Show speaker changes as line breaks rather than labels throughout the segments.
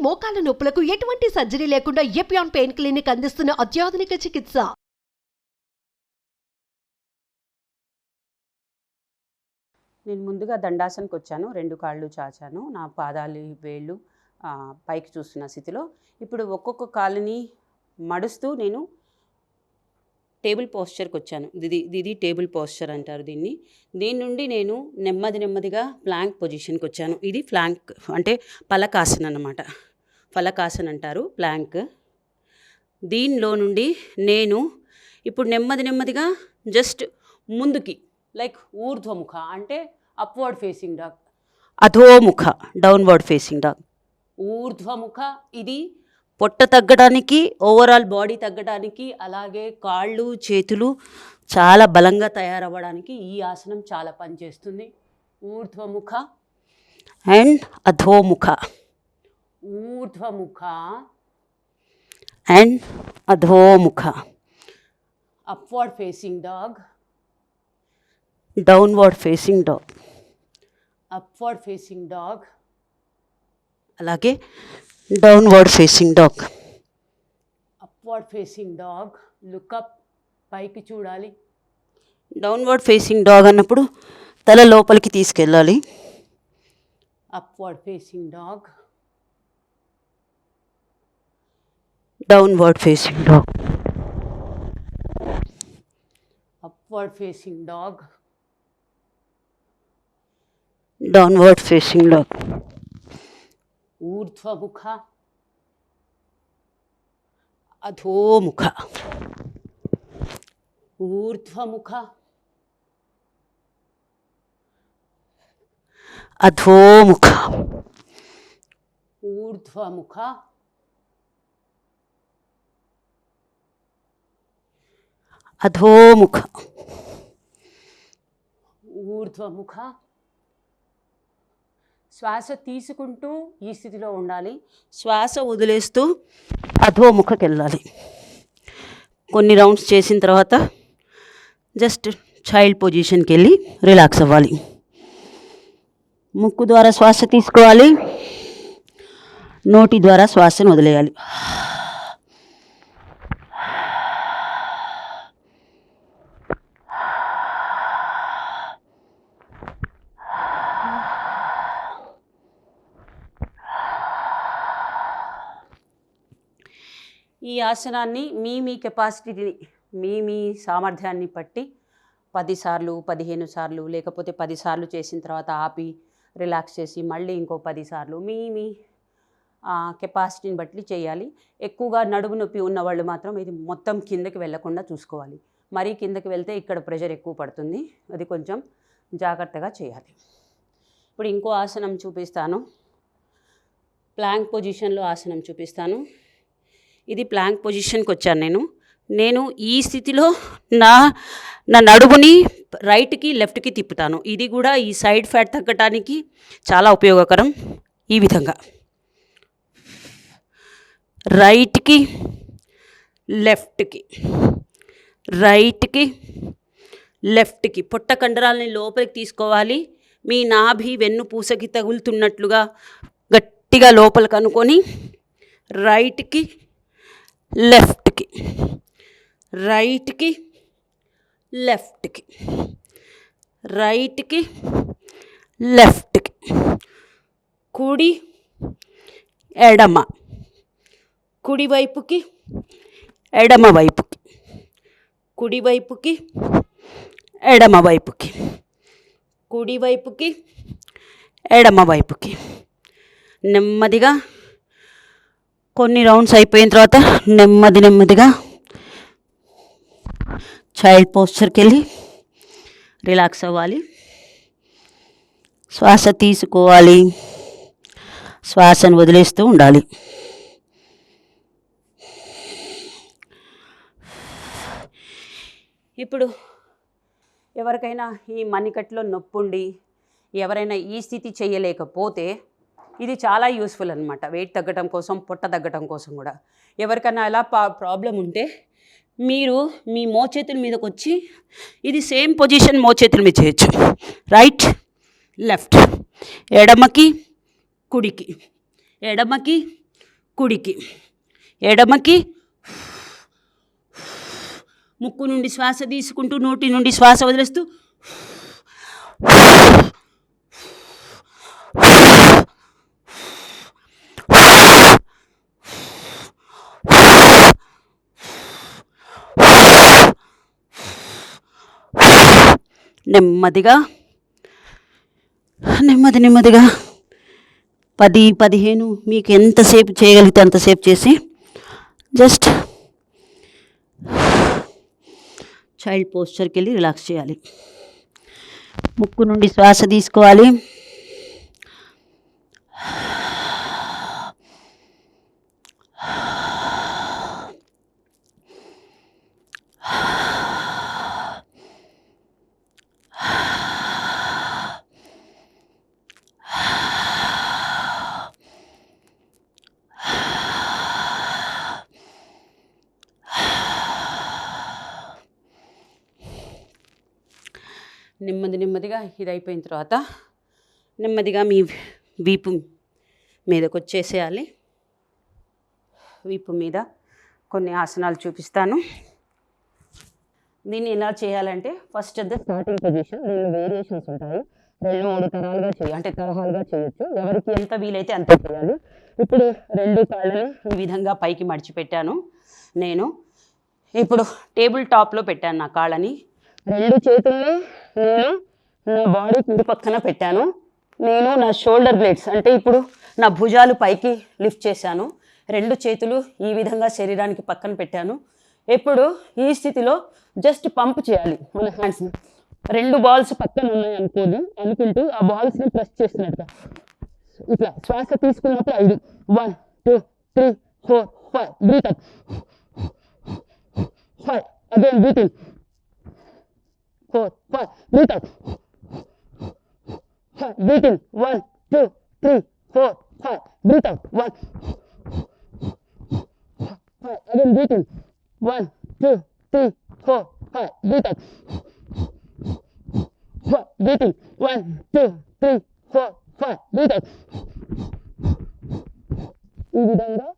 మోకాల నొప్పులకు ఎటువంటి సర్జరీ లేకుండా ఎపియాన్ పెయిన్ క్లినిక్ అందిస్తున్న అత్యాధునిక చికిత్స.
నేను ముందుగా దండాసనకు వచ్చాను. 2 కాళ్ళు చాచాను. నా పాదాలు వేళ్ళు పైకి చూస్తున్న స్థితిలో. ఇప్పుడు ఒక్కొక్క కాలుని మడుస్తూ నేను టేబుల్ పోస్చర్కి వచ్చాను. ఇది టేబుల్ పోస్చర్ అంటారు దీన్ని. దీని నుండి నేను నెమ్మదిగా ప్లాంక్ పొజిషన్కి వచ్చాను. ఇది ప్లాంక్ అంటే పలకాసన అన్నమాట. పలకాసన అంటారు ప్లాంక్. దీనిలో నుండి నేను ఇప్పుడు నెమ్మదిగా జస్ట్ ముందుకి లైక్ ఊర్ధ్వముఖ అంటే అప్వర్డ్ ఫేసింగ్ డాగ్, అధోముఖ డౌన్వర్డ్ ఫేసింగ్ డాగ్. ఊర్ధ్వముఖ ఇది పొట్ట తగ్గడానికి, ఓవరాల్ బాడీ తగ్గడానికి, అలాగే కాళ్ళు చేతులు చాలా బలంగా తయారవ్వడానికి ఈ ఆసనం చాలా పనిచేస్తుంది. ఊర్ధ్వముఖ అండ్ అధోముఖ, ఊర్ధ్వముఖ అండ్ అధోముఖ. Upward facing dog, downward facing dog, upward facing dog, అలాగే downward facing dog. Upward facing dog, look up పైకి చూడాలి. డౌన్వర్డ్ ఫేసింగ్ డాగ్ అన్నప్పుడు తల లోపలికి తీసుకెళ్ళాలి. Upward facing dog, downward facing dog, upward facing dog, downward facing dog. ఊర్ధ్వముఖ, అధోముఖ, ఊర్ధ్వముఖ, అధోముఖ, ఊర్ధ్వముఖ, అధోముఖ, ఊర్ధ్వముఖ. శ్వాస తీసుకుంటూ ఈ స్థితిలో ఉండాలి. శ్వాస వదిలేస్తూ అధోముఖకి వెళ్ళాలి. కొన్ని రౌండ్స్ చేసిన తర్వాత జస్ట్ చైల్డ్ పొజిషన్కి వెళ్ళి రిలాక్స్ అవ్వాలి. ముక్కు ద్వారా శ్వాస తీసుకోవాలి, నోటి ద్వారా శ్వాసను వదిలేయాలి. ఈ ఆసనాన్ని మీ కెపాసిటీని మీ సామర్థ్యాన్ని బట్టి 10 సార్లు 15 సార్లు లేకపోతే 10 సార్లు చేసిన తర్వాత ఆపి రిలాక్స్ చేసి మళ్ళీ ఇంకో 10 సార్లు మీ కెపాసిటీని బట్టి చేయాలి. ఎక్కువగా నడుము నొప్పి ఉన్నవాళ్ళు మాత్రం ఇది మొత్తం కిందకి వెళ్ళకుండా చూసుకోవాలి. మరీ కిందకి వెళ్తే ఇక్కడ ప్రెషర్ ఎక్కువ పడుతుంది. అది కొంచెం జాగ్రత్తగా చేయాలి. ఇప్పుడు ఇంకో ఆసనం చూపిస్తాను. ప్లాంక్ పొజిషన్లో ఆసనం చూపిస్తాను. ఇది ప్లాంక్ పొజిషన్కి వచ్చాను. నేను ఈ స్థితిలో నా నడుముని రైట్కి లెఫ్ట్కి తిప్పుతాను. ఇది కూడా ఈ సైడ్ ఫ్యాట్ తగ్గడానికి చాలా ఉపయోగకరం. ఈ విధంగా రైట్కి లెఫ్ట్కి, రైట్కి లెఫ్ట్కి. పొట్ట కండరాలని లోపలికి తీసుకోవాలి. మీ నాభి వెన్నుపూసకి తగులుతున్నట్లుగా గట్టిగా లోపలికి అనుకొని రైట్కి లెఫ్ట్కి, రైట్కి లెఫ్ట్కి, రైట్కి లెఫ్ట్కి, కుడి ఎడమ, కుడివైపుకి ఎడమ వైపుకి, కుడివైపుకి ఎడమ వైపుకి, కుడివైపుకి ఎడమ వైపుకి. నెమ్మదిగా కొన్ని రౌండ్స్ అయిపోయిన తర్వాత నెమ్మదిగా చైల్డ్ పోస్చర్కి వెళ్ళి రిలాక్స్ అవ్వాలి. శ్వాస తీసుకోవాలి, శ్వాసను వదిలేస్తూ ఉండాలి. ఇప్పుడు ఎవరికైనా ఈ మణికట్లో నొప్పుండి ఎవరైనా ఈ స్థితి చేయలేకపోతే ఇది చాలా యూస్ఫుల్ అనమాట. వెయిట్ తగ్గడం కోసం, పొట్ట తగ్గడం కోసం కూడా. ఎవరికైనా ఎలా ప్రాబ్లం ఉంటే మీరు మీ మోచేతుల మీదకి వచ్చి ఇది సేమ్ పొజిషన్ మోచేతుల మీద చేయొచ్చు. రైట్ లెఫ్ట్, ఎడమకి కుడికి, ఎడమకి కుడికి, ఎడమకి. ముక్కు నుండి శ్వాస తీసుకుంటూ నోటి నుండి శ్వాస వదిలేస్తూ నెమ్మదిగా నెమ్మదిగా 10-15 మీకు ఎంతసేపు చేయగలిగితే అంతసేపు చేసి జస్ట్ చైల్డ్ పోస్చర్కి వెళ్ళి రిలాక్స్ చేయాలి. ముక్కు నుండి శ్వాస తీసుకోవాలి. నెమ్మదిగా ఇది అయిపోయిన తర్వాత నెమ్మదిగా మీ వీపు మీదకి వచ్చేసేయాలి. వీపు మీద కొన్ని ఆసనాలు చూపిస్తాను. దీన్ని ఎలా చేయాలంటే ఫస్ట్ స్టార్టింగ్ పొజిషన్, 2 వేరియేషన్స్ ఉంటాయి. 2-3 తరాలుగా అంటే తరహాలుగా చేయొచ్చు. ఎవరికి ఎంత వీలైతే అంత చేయాలి. ఇప్పుడు 2 కాళ్ళని ఈ విధంగా పైకి మడిచిపెట్టాను. నేను ఇప్పుడు టేబుల్ టాప్లో పెట్టాను నా కాళ్ళని. 2 చేతుల్ని నేను నా బాడీ కుడి పక్కన పెట్టాను. నేను నా షోల్డర్ బ్లేడ్స్ అంటే ఇప్పుడు నా భుజాలు పైకి లిఫ్ట్ చేశాను. 2 చేతులు ఈ విధంగా శరీరానికి పక్కన పెట్టాను. ఇప్పుడు ఈ స్థితిలో జస్ట్ పంప్ చేయాలి మన హ్యాండ్స్ని. 2 బాల్స్ పక్కన ఉన్నాయి అనుకుంటూ ఆ బాల్స్ని ప్రెస్ చేస్తున్నట్టుగా ఇట్లా శ్వాస తీసుకున్నప్పుడు 5, 1, 2, 3, 4, 5 breathe up, 5 again breathe in, 4, 5 breathe up, 5 breathe in, 1, 2, 3, 4, 5 breathe up, 1, 5 again breathe in, 1, 2, 3, 4, 5 breathe up, 5 breathe in, 1, 2, 3, 4, 5 breathe up. ఈ విధంగా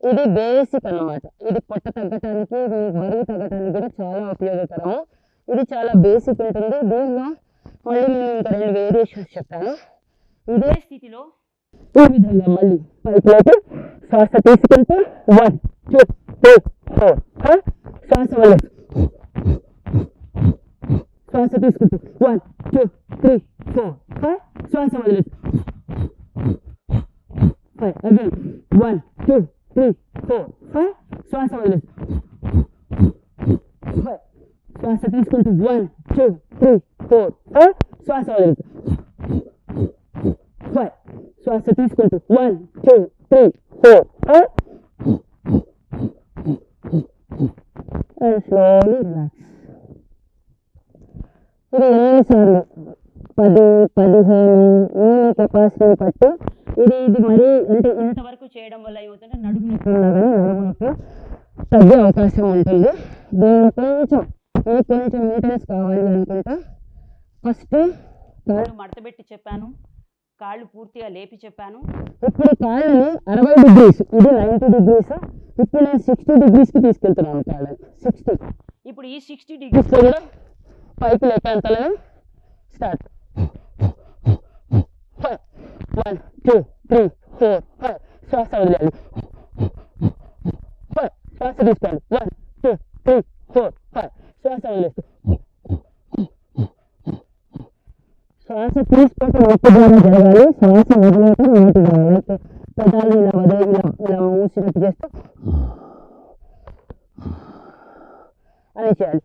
ఇది బేసిక్ అన్నమాట. ఇది పొట్ట తగ్గటానికి, బరువు తగ్గటానికి కూడా చాలా ఉపయోగకరము. ఇది చాలా బేసిక్ ఉంటుంది. దీనిలో మళ్ళీ నేను ఇంకా 2 వేరియేషన్స్ చెప్తాను. ఇదే స్థితిలో ఈ విధంగా మళ్ళీ పైకి శ్వాస తీసుకుంటే 1, 2, 3, 4 శ్వాస వల్ల శ్వాస తీసుకుంటూ 1, 2, 3, 4 శ్వాస వదిలేసి 5 అగైన్ 1, 2, 3, 4 శ్వాస వదిలేసి 5 శ్వాస తీసుకుంటూ 1, 2, 3, 4 శ్వాస వదిలేసి 5 శ్వాస తీసుకుంటూ 1, 2, 3, 4 స్లోలీ రిలాక్స్. ఇది ఎన్నిసార్లు 10-15 మీ కెపాసిటీని బట్టి ఇది మరీ అంటే ఇంతవరకు చేయడం వల్ల ఏమవుతుందంటే నడుము నొప్పి తగ్గే అవకాశం ఉంటుంది. దీన్ని కొంచెం నీట్నెస్ కావాలి అనుకుంటా ఫస్ట్ కాళ్ళు మడతబెట్టి చెప్పాను, కాళ్ళు పూర్తిగా లేపి చెప్పాను. ఇప్పుడు కాళ్ళని 60 degrees, ఇది 90 degrees. ఇప్పుడు నేను 60 degreesకి తీసుకెళ్తున్నాను కాళ్ళని. 60 ఇప్పుడు ఈ 60 degrees కూడా పైకి లేపేంతలో స్టార్ట్. 5, 1, 2, 3, 4 శ్వాస వదిలేయాలి. 5 శ్వాస తీసుకోండి. 1, 2, 3, 4 శ్వాస వదిలేసి శ్వాస తీసుకుంటే నొప్పి ద్వారా జరగాలి. శ్వాస వదిలేక నోటి ద్వారా పెదాలు ఇలా వదిలి ఇలా మూసినట్టు చేస్తే అని చేయాలి.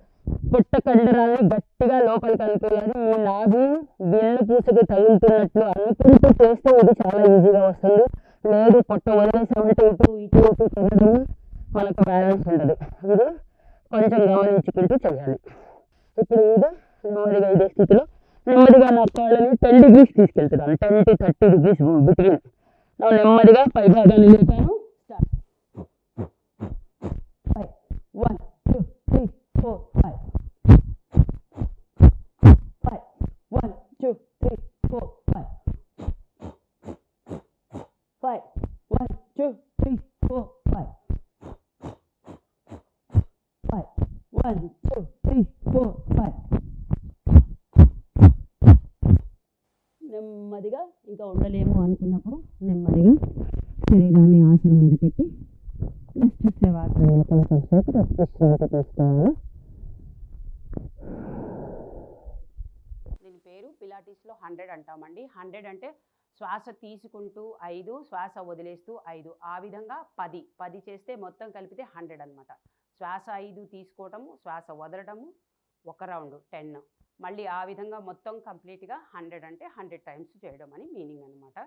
పొట్ట కండరాన్ని గట్టిగా లోపలికి అనుకోవాలి. ఈ లాగి బిళ్ళ పూసకి తగులుతున్నట్లు అనుకుంటూ చేస్తే ఇది చాలా ఈజీగా వస్తుంది. లేదు పొట్ట వదిలేసామంటే ఇటు తిరగడం మనకు బ్యాలెన్స్ ఉంటుంది. ఇది కొంచెం గమనించుకుంటూ చేయాలి. ఇప్పుడు ఇది నెమ్మదిగా ఇదే స్థితిలో నెమ్మదిగా నా కాళ్ళని 10 degrees తీసుకెళ్తున్నాను. 10-30 degrees బిట్వీన్. నెమ్మదిగా పై భాగాన్ని లేపాను. 5, 1, 2, 3, 4 5 1, 2, 3, 4 5 1, 2, 3, 4, 5. 5. 1, 2, 3, 4, 5. నెమ్మదిగా ఇంకా ఉండలేము అనుకున్నప్పుడు నెమ్మదిగా శరీరాన్ని ఆసనం మీద పెట్టి కొంచెం సేపు తీసుకోవాలి. దీని పేరు పిలాటిస్లో 100 అంటామండి. 100 అంటే శ్వాస తీసుకుంటూ 5, శ్వాస వదిలేస్తూ 5, ఆ విధంగా 10 చేస్తే మొత్తం కలిపితే 100 అనమాట. శ్వాస 5 తీసుకోవటము, శ్వాస వదలటము, ఒక రౌండ్ 10, మళ్ళీ ఆ విధంగా మొత్తం కంప్లీట్గా 100 అంటే 100 టైమ్స్ చేయడం అని మీనింగ్ అనమాట.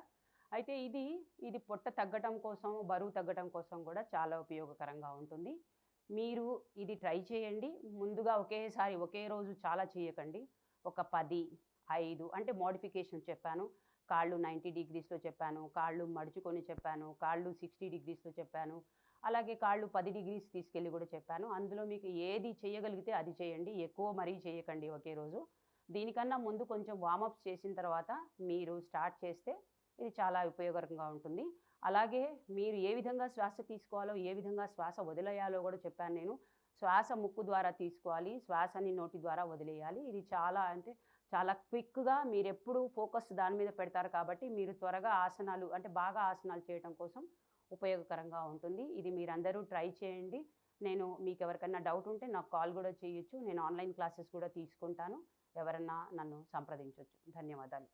అయితే ఇది పొట్ట తగ్గటం కోసం, బరువు తగ్గటం కోసం కూడా చాలా ఉపయోగకరంగా ఉంటుంది. మీరు ఇది ట్రై చేయండి. ముందుగా ఒకేసారి ఒకే రోజు చాలా చేయకండి. ఒక 10, 5 అంటే మోడిఫికేషన్ చెప్పాను. కాళ్ళు 90 డిగ్రీస్లో చెప్పాను, కాళ్ళు మడుచుకొని చెప్పాను, కాళ్ళు 60 డిగ్రీస్లో చెప్పాను, అలాగే కాళ్ళు 10 డిగ్రీస్ తీసుకెళ్ళి కూడా చెప్పాను. అందులో మీకు ఏది చేయగలిగితే అది చేయండి. ఎక్కువ మరీ చేయకండి ఒకే రోజు. దీనికన్నా ముందు కొంచెం వార్మప్స్ చేసిన తర్వాత మీరు స్టార్ట్ చేస్తే ఇది చాలా ఉపయోగకరంగా ఉంటుంది. అలాగే మీరు ఏ విధంగా శ్వాస తీసుకోవాలో, ఏ విధంగా శ్వాస వదిలేయాలో కూడా చెప్పాను నేను. శ్వాస ముక్కు ద్వారా తీసుకోవాలి, శ్వాసని నోటి ద్వారా వదిలేయాలి. ఇది చాలా క్విక్గా మీరెప్పుడు ఫోకస్ దాని మీద పెడతారు కాబట్టి మీరు త్వరగా ఆసనాలు అంటే బాగా ఆసనాలు చేయడం కోసం ఉపయోగకరంగా ఉంటుంది. ఇది మీరందరూ ట్రై చేయండి. మీకు ఎవరికైనా డౌట్ ఉంటే నాకు కాల్ కూడా చేయొచ్చు. నేను ఆన్లైన్ క్లాసెస్ కూడా తీసుకుంటాను. ఎవరన్నా నన్ను సంప్రదించవచ్చు. ధన్యవాదాలు.